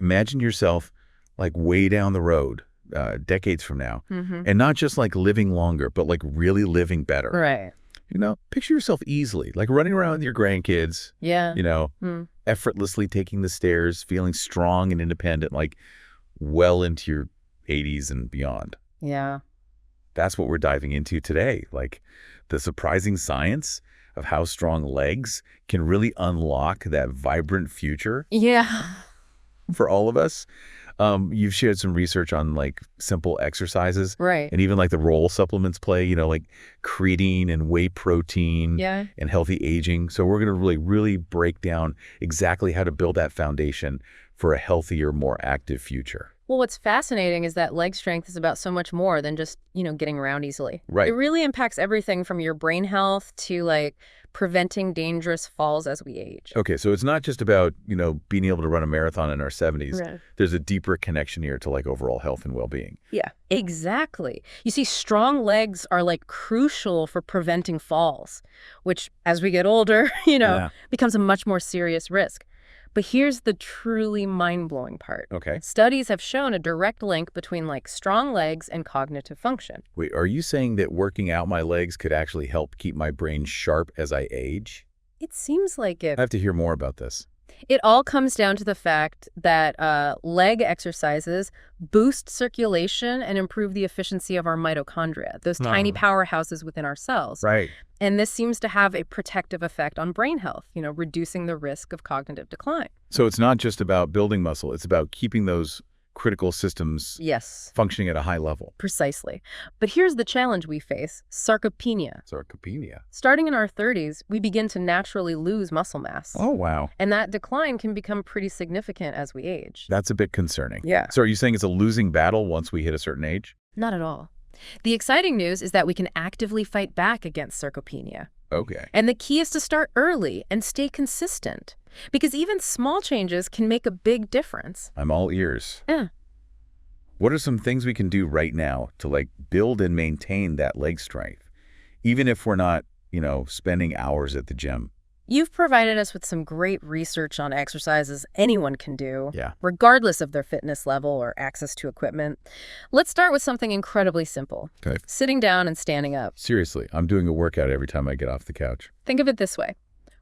Imagine yourself like way down the road, decades from now, and not just like living longer, but like really living better. Right. Picture yourself easily, like running around with your grandkids, Yeah. effortlessly taking the stairs, feeling strong and independent, like well into your 80s and beyond. Yeah. That's what we're diving into today, like the surprising science of how strong legs can really unlock that vibrant future Yeah. for all of us. You've shared some research on like simple exercises, Right. and even like the role supplements play, like creatine and whey protein Yeah. and healthy aging. So we're going to really break down exactly how to build that foundation for a healthier, more active future. Well, what's fascinating is that leg strength is about so much more than just, getting around easily. Right. It really impacts everything from your brain health to like preventing dangerous falls as we age. Okay, so it's not just about, being able to run a marathon in our 70s. Right. There's a deeper connection here to like overall health and well-being. Yeah, exactly. You see, strong legs are like crucial for preventing falls, which as we get older, becomes a much more serious risk. But here's the truly mind-blowing part. Okay. Studies have shown a direct link between like strong legs and cognitive function. Wait, are you saying that working out my legs could actually help keep my brain sharp as I age? It seems like I have to hear more about this. it all comes down to the fact that leg exercises boost circulation and improve the efficiency of our mitochondria, those tiny powerhouses within our cells. Right. And this seems to have a protective effect on brain health, reducing the risk of cognitive decline. So it's not just about building muscle, it's about keeping those critical systems Yes, functioning at a high level. precisely. But here's the challenge we face: sarcopenia. Sarcopenia. Starting in our 30s, we begin to naturally lose muscle mass. Oh, wow. And that decline can become pretty significant as we age. That's a bit concerning. Yeah. So are you saying it's a losing battle once we hit a certain age? Not at all. The exciting news is that we can actively fight back against sarcopenia. Okay. And the key is to start early and stay consistent, because even small changes can make a big difference. I'm all ears. Yeah. What are some things we can do right now to like build and maintain that leg strength, even if we're not, spending hours at the gym? You've provided us with some great research on exercises anyone can do, Yeah. regardless of their fitness level or access to equipment. Let's start with something incredibly simple: Okay. sitting down and standing up. Seriously, I'm doing a workout every time I get off the couch. Think of it this way: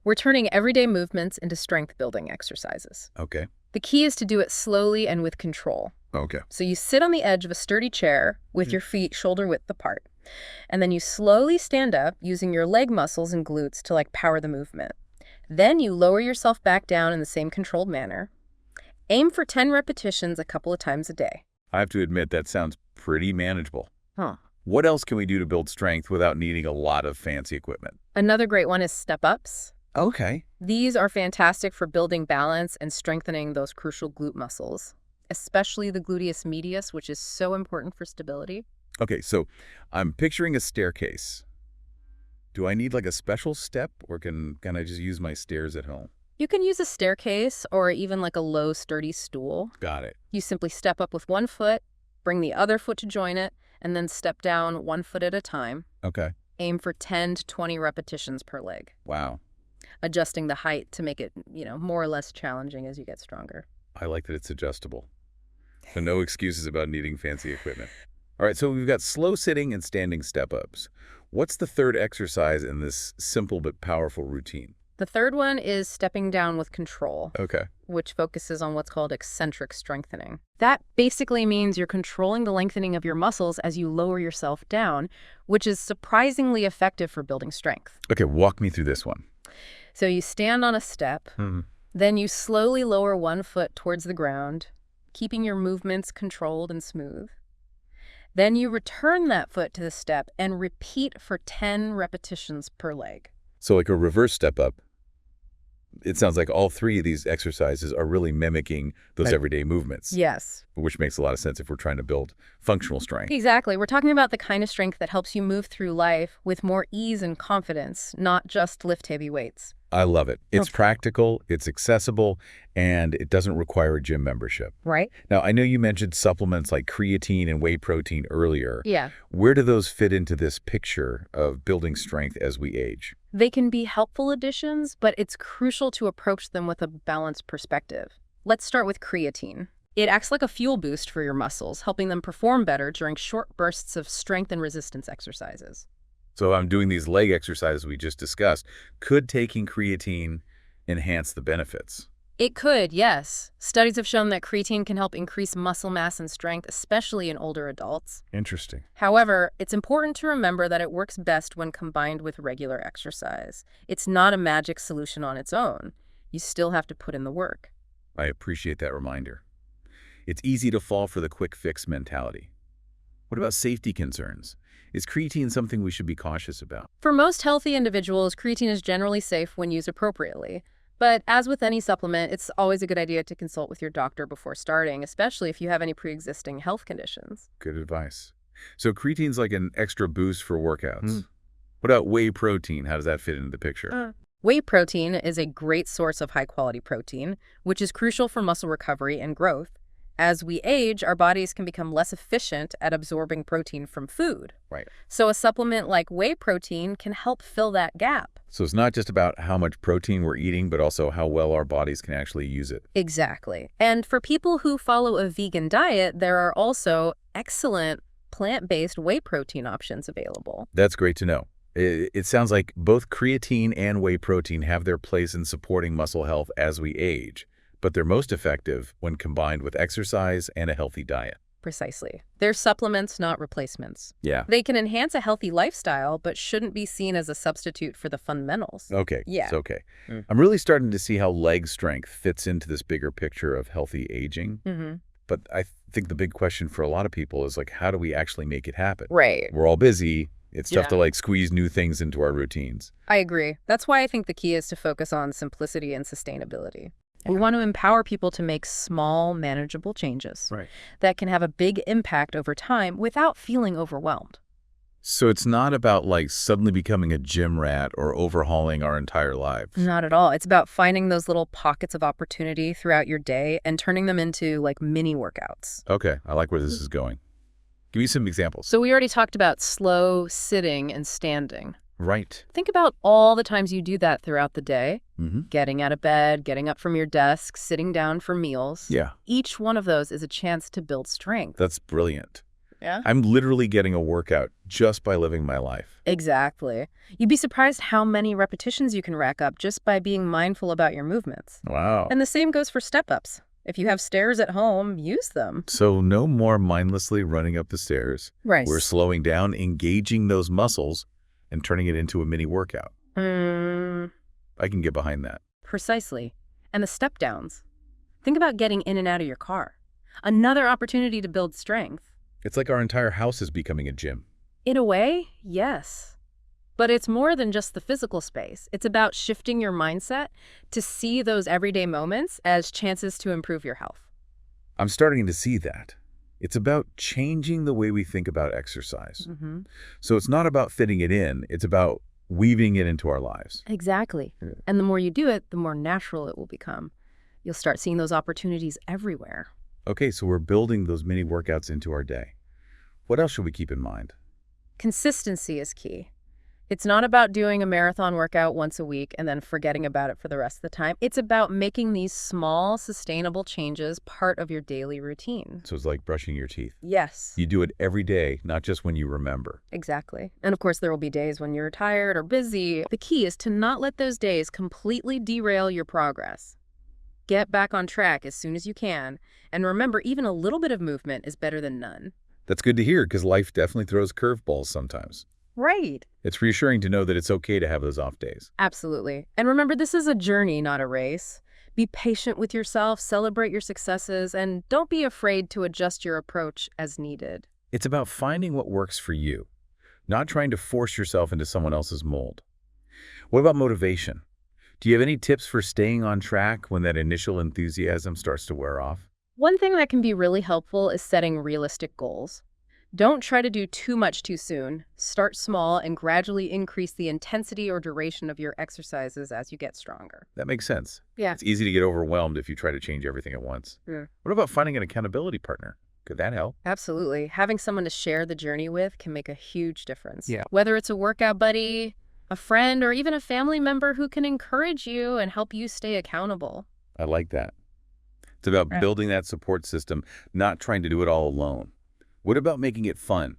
we're turning everyday movements into strength-building exercises. Okay. The key is to do it slowly and with control. Okay. So you sit on the edge of a sturdy chair with your feet shoulder-width apart. And then you slowly stand up using your leg muscles and glutes to power the movement. Then you lower yourself back down in the same controlled manner. Aim for 10 repetitions a couple of times a day. I have to admit that sounds pretty manageable. Huh. What else can we do to build strength without needing a lot of fancy equipment? Another great one is step-ups. Okay. These are fantastic for building balance and strengthening those crucial glute muscles, especially the gluteus medius, which is so important for stability. Okay, so I'm picturing a staircase. Do I need like a special step, or can I just use my stairs at home? You can use a staircase or even a low, sturdy stool. Got it. You simply step up with one foot, bring the other foot to join it, and then step down one foot at a time. Okay. Aim for 10 to 20 repetitions per leg, Wow. adjusting the height to make it, more or less challenging as you get stronger. I like that it's adjustable. So no excuses about needing fancy equipment. All right, so we've got slow sitting and standing step-ups. What's the third exercise in this simple but powerful routine? The third one is stepping down with control, Okay. which focuses on what's called eccentric strengthening. That basically means you're controlling the lengthening of your muscles as you lower yourself down, which is surprisingly effective for building strength. Okay, walk me through this one. So you stand on a step, then you slowly lower one foot towards the ground, keeping your movements controlled and smooth. Then you return that foot to the step and repeat for 10 repetitions per leg. So like a reverse step-up. It sounds like all three of these exercises are really mimicking those everyday movements, Yes. which makes a lot of sense if we're trying to build functional strength. Exactly. We're talking about the kind of strength that helps you move through life with more ease and confidence, not just lift heavy weights. I love it. It's Okay. practical, it's accessible, and it doesn't require a gym membership. Right? Now, I know you mentioned supplements like creatine and whey protein earlier. Yeah. Where do those fit into this picture of building strength as we age? They can be helpful additions, but it's crucial to approach them with a balanced perspective. Let's start with creatine. It acts like a fuel boost for your muscles, helping them perform better during short bursts of strength and resistance exercises. So I'm doing these leg exercises we just discussed. Could taking creatine enhance the benefits? It could, yes. Studies have shown that creatine can help increase muscle mass and strength, especially in older adults. Interesting. However, it's important to remember that it works best when combined with regular exercise. It's not a magic solution on its own. You still have to put in the work. I appreciate that reminder. It's easy to fall for the quick fix mentality. What about safety concerns? Is creatine something we should be cautious about? For most healthy individuals, creatine is generally safe when used appropriately. But as with any supplement, it's always a good idea to consult with your doctor before starting, especially if you have any pre-existing health conditions. Good advice. So creatine's like an extra boost for workouts. What about whey protein? How does that fit into the picture? Whey protein is a great source of high-quality protein, which is crucial for muscle recovery and growth. As we age, our bodies can become less efficient at absorbing protein from food. Right. So a supplement like whey protein can help fill that gap. So it's not just about how much protein we're eating, but also how well our bodies can actually use it. Exactly. And for people who follow a vegan diet, there are also excellent plant-based whey protein options available. That's great to know. It sounds like both creatine and whey protein have their place in supporting muscle health as we age, but they're most effective when combined with exercise and a healthy diet. Precisely. They're supplements, not replacements. Yeah. They can enhance a healthy lifestyle, but shouldn't be seen as a substitute for the fundamentals. Okay. Yeah. It's okay. I'm really starting to see how leg strength fits into this bigger picture of healthy aging. But I think the big question for a lot of people is like, how do we actually make it happen? Right. We're all busy. It's tough Yeah. to like squeeze new things into our routines. I agree. That's why I think the key is to focus on simplicity and sustainability. We want to empower people to make small, manageable changes Right. that can have a big impact over time without feeling overwhelmed. So it's not about like suddenly becoming a gym rat or overhauling our entire lives. Not at all. It's about finding those little pockets of opportunity throughout your day and turning them into like mini workouts. Okay. I like where this is going. Give me some examples. So we already talked about slow sitting and standing. Right. Think about all the times you do that throughout the day. Mm-hmm. Getting out of bed, getting up from your desk, sitting down for meals. Yeah. Each one of those is a chance to build strength. That's brilliant. Yeah. I'm literally getting a workout just by living my life. Exactly. You'd be surprised how many repetitions you can rack up just by being mindful about your movements. Wow. And the same goes for step-ups. If you have stairs at home, use them. So no more mindlessly running up the stairs. Right. We're slowing down, engaging those muscles, and turning it into a mini workout. I can get behind that. Precisely. And the step-downs. Think about getting in and out of your car. Another opportunity to build strength. It's like our entire house is becoming a gym. In a way, yes. But it's more than just the physical space. It's about shifting your mindset to see those everyday moments as chances to improve your health. I'm starting to see that. It's about changing the way we think about exercise. So it's not about fitting it in. It's about weaving it into our lives. Exactly. Yeah. And the more you do it, the more natural it will become. You'll start seeing those opportunities everywhere. Okay, so we're building those mini workouts into our day. What else should we keep in mind? Consistency is key. It's not about doing a marathon workout once a week and then forgetting about it for the rest of the time. It's about making these small, sustainable changes part of your daily routine. So it's like brushing your teeth. Yes, You do it every day, not just when you remember. exactly. And of course, there will be days when you're tired or busy. The key is to not let those days completely derail your progress. Get back on track as soon as you can. And remember, even a little bit of movement is better than none. That's good to hear because life definitely throws curveballs sometimes. Right. It's reassuring to know that it's okay to have those off days. Absolutely. And remember, this is a journey, not a race. Be patient with yourself, celebrate your successes, and don't be afraid to adjust your approach as needed. It's about finding what works for you, not trying to force yourself into someone else's mold. What about motivation? Do you have any tips for staying on track when that initial enthusiasm starts to wear off? One thing that can be really helpful is setting realistic goals. Don't try to do too much too soon. Start small and gradually increase the intensity or duration of your exercises as you get stronger. That makes sense. Yeah. It's easy to get overwhelmed if you try to change everything at once. Yeah. What about finding an accountability partner? Could that help? Absolutely. Having someone to share the journey with can make a huge difference. Yeah. Whether it's a workout buddy, a friend, or even a family member who can encourage you and help you stay accountable. I like that. It's about Right. building that support system, not trying to do it all alone. What about making it fun?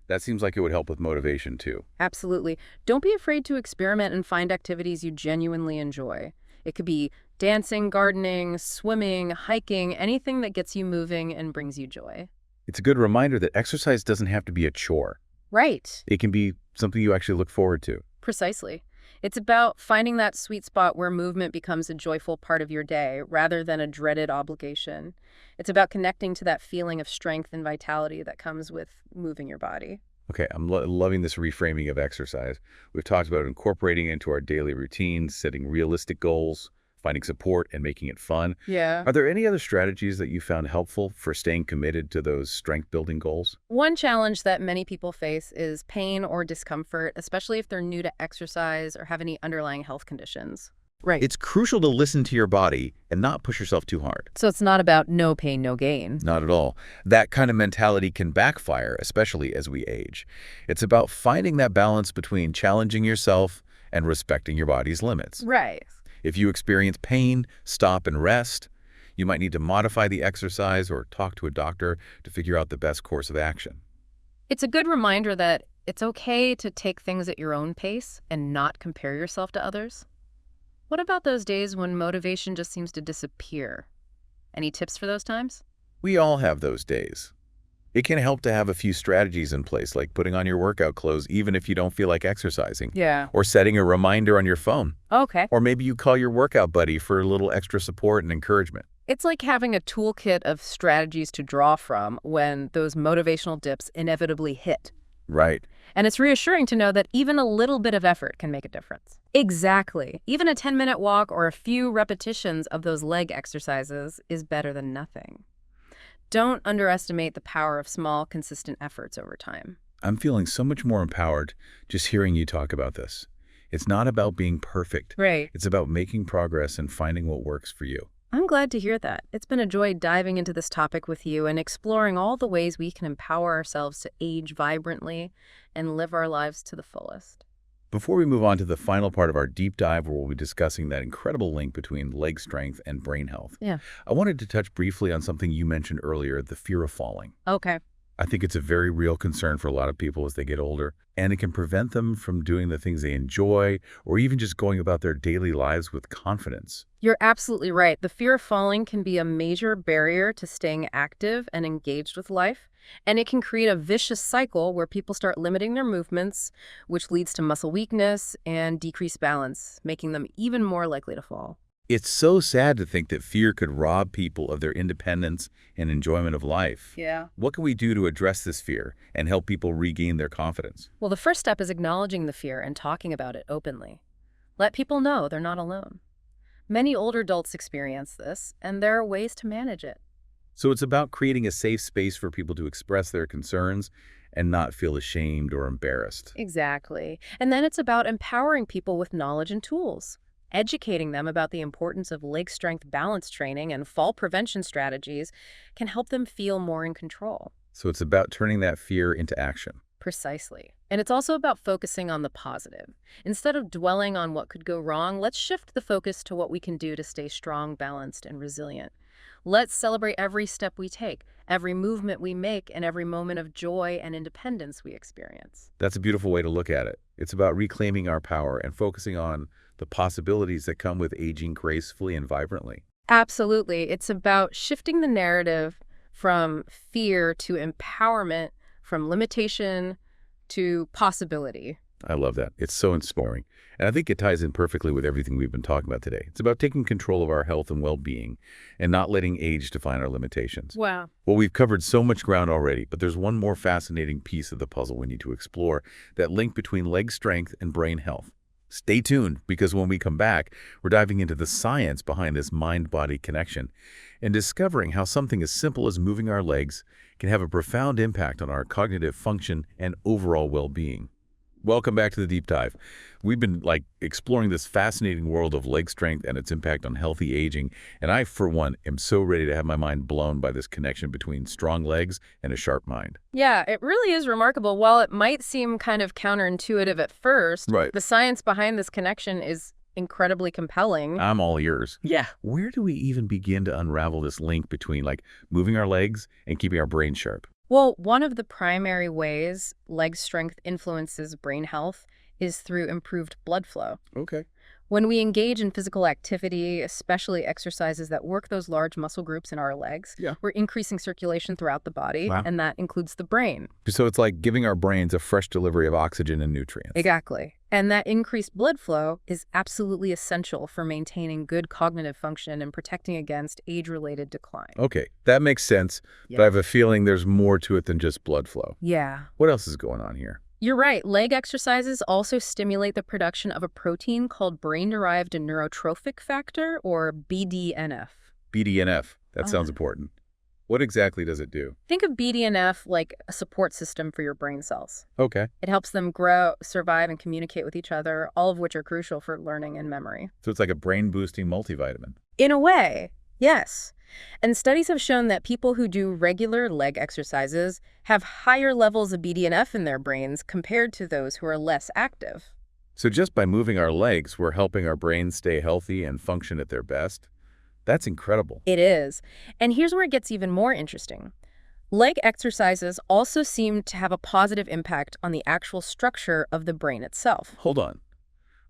That seems like it would help with motivation too. Absolutely. Don't be afraid to experiment and find activities you genuinely enjoy. It could be dancing, gardening, swimming, hiking, anything that gets you moving and brings you joy. It's a good reminder that exercise doesn't have to be a chore. Right. It can be something you actually look forward to. Precisely. It's about finding that sweet spot where movement becomes a joyful part of your day rather than a dreaded obligation. It's about connecting to that feeling of strength and vitality that comes with moving your body. Okay, I'm loving this reframing of exercise. We've talked about incorporating it into our daily routines, setting realistic goals, finding support, and making it fun. Yeah. Are there any other strategies that you found helpful for staying committed to those strength-building goals? One challenge that many people face is pain or discomfort, especially if they're new to exercise or have any underlying health conditions. Right. It's crucial to listen to your body and not push yourself too hard. So it's not about no pain, no gain. Not at all. That kind of mentality can backfire, especially as we age. It's about finding that balance between challenging yourself and respecting your body's limits. Right. If you experience pain, stop and rest. You might need to modify the exercise or talk to a doctor to figure out the best course of action. It's a good reminder that it's okay to take things at your own pace and not compare yourself to others. What about those days when motivation just seems to disappear? Any tips for those times? We all have those days. It can help to have a few strategies in place, like putting on your workout clothes even if you don't feel like exercising, Yeah. or setting a reminder on your phone. Okay. Or maybe you call your workout buddy for a little extra support and encouragement. It's like having a toolkit of strategies to draw from when those motivational dips inevitably hit. Right. And it's reassuring to know that even a little bit of effort can make a difference. Exactly. Even a 10-minute walk or a few repetitions of those leg exercises is better than nothing. Don't underestimate the power of small, consistent efforts over time. I'm feeling so much more empowered just hearing you talk about this. It's not about being perfect. Right. It's about making progress and finding what works for you. I'm glad to hear that. It's been a joy diving into this topic with you and exploring all the ways we can empower ourselves to age vibrantly and live our lives to the fullest. Before we move on to the final part of our deep dive, where we'll be discussing that incredible link between leg strength and brain health, Yeah. I wanted to touch briefly on something you mentioned earlier, the fear of falling. Okay. I think it's a very real concern for a lot of people as they get older, and it can prevent them from doing the things they enjoy or even just going about their daily lives with confidence. You're absolutely right. The fear of falling can be a major barrier to staying active and engaged with life, and it can create a vicious cycle where people start limiting their movements, which leads to muscle weakness and decreased balance, making them even more likely to fall. It's so sad to think that fear could rob people of their independence and enjoyment of life. Yeah. What can we do to address this fear and help people regain their confidence? Well, the first step is acknowledging the fear and talking about it openly. Let people know they're not alone. Many older adults experience this, and there are ways to manage it. So it's about creating a safe space for people to express their concerns and not feel ashamed or embarrassed. Exactly. And then it's about empowering people with knowledge and tools. Educating them about the importance of leg strength balance training and fall prevention strategies can help them feel more in control. So it's about turning that fear into action. Precisely. And it's also about focusing on the positive. Instead of dwelling on what could go wrong, let's shift the focus to what we can do to stay strong, balanced, and resilient. Let's celebrate every step we take, every movement we make, and every moment of joy and independence we experience. That's a beautiful way to look at it. It's about reclaiming our power and focusing on the possibilities that come with aging gracefully and vibrantly. Absolutely. It's about shifting the narrative from fear to empowerment, from limitation to possibility. I love that. It's so inspiring. And I think it ties in perfectly with everything we've been talking about today. It's about taking control of our health and well-being and not letting age define our limitations. Wow. Well, we've covered so much ground already, but there's one more fascinating piece of the puzzle we need to explore, that link between leg strength and brain health. Stay tuned, because when we come back, we're diving into the science behind this mind-body connection and discovering how something as simple as moving our legs can have a profound impact on our cognitive function and overall well-being. Welcome back to the Deep Dive. We've been exploring this fascinating world of leg strength and its impact on healthy aging, and I, for one, am so ready to have my mind blown by this connection between strong legs and a sharp mind. Yeah, it really is remarkable. While it might seem kind of counterintuitive at first, Right. the science behind this connection is incredibly compelling. I'm all ears. Yeah. Where do we even begin to unravel this link between, like, moving our legs and keeping our brain sharp? Well, one of the primary ways leg strength influences brain health is through improved blood flow. Okay. When we engage in physical activity, especially exercises that work those large muscle groups in our legs, Yeah. we're increasing circulation throughout the body, Wow. and that includes the brain. So it's like giving our brains a fresh delivery of oxygen and nutrients. Exactly. And that increased blood flow is absolutely essential for maintaining good cognitive function and protecting against age-related decline. Okay, that makes sense, Yeah. but I have a feeling there's more to it than just blood flow. Yeah. What else is going on here? You're right. Leg exercises also stimulate the production of a protein called brain-derived neurotrophic factor, or BDNF. BDNF. That Oh. sounds important. What exactly does it do? Think of BDNF like a support system for your brain cells. Okay. It helps them grow, survive, and communicate with each other, all of which are crucial for learning and memory. So it's like a brain-boosting multivitamin. In a way, yes. And studies have shown that people who do regular leg exercises have higher levels of BDNF in their brains compared to those who are less active. So just by moving our legs, we're helping our brains stay healthy and function at their best? That's incredible. It is. And here's where it gets even more interesting. Leg exercises also seem to have a positive impact on the actual structure of the brain itself. Hold on.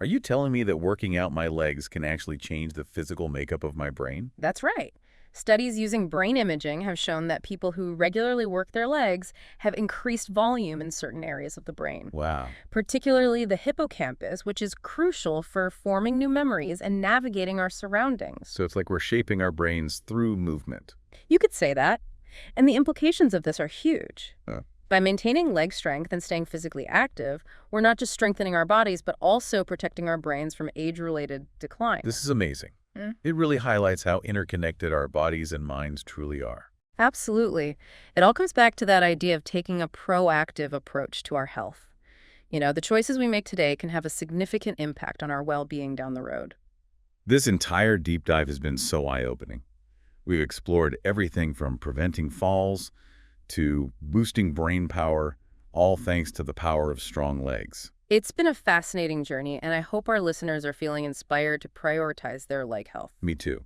Are you telling me that working out my legs can actually change the physical makeup of my brain? That's right. Studies using brain imaging have shown that people who regularly work their legs have increased volume in certain areas of the brain, Wow. particularly the hippocampus, which is crucial for forming new memories and navigating our surroundings. So it's like we're shaping our brains through movement. You could say that. And the implications of this are huge. Huh. By maintaining leg strength and staying physically active, we're not just strengthening our bodies, but also protecting our brains from age-related decline. This is amazing. It really highlights how interconnected our bodies and minds truly are. Absolutely. It all comes back to that idea of taking a proactive approach to our health. You know, the choices we make today can have a significant impact on our well-being down the road. This entire deep dive has been so eye-opening. We've explored everything from preventing falls to boosting brain power, all thanks to the power of strong legs. It's been a fascinating journey, and I hope our listeners are feeling inspired to prioritize their leg health. Me too.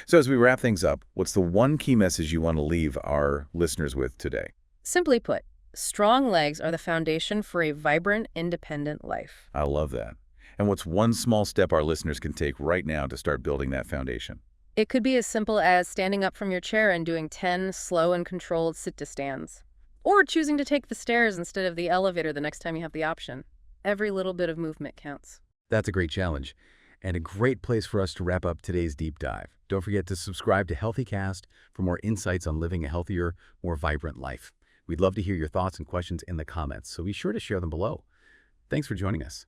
So as we wrap things up, what's the one key message you want to leave our listeners with today? Simply put, strong legs are the foundation for a vibrant, independent life. I love that. And what's one small step our listeners can take right now to start building that foundation? It could be as simple as standing up from your chair and doing 10 slow and controlled sit-to-stands. Or choosing to take the stairs instead of the elevator the next time you have the option. Every little bit of movement counts. That's a great challenge and a great place for us to wrap up today's deep dive. Don't forget to subscribe to HealthyCast for more insights on living a healthier, more vibrant life. We'd love to hear your thoughts and questions in the comments, so be sure to share them below. Thanks for joining us.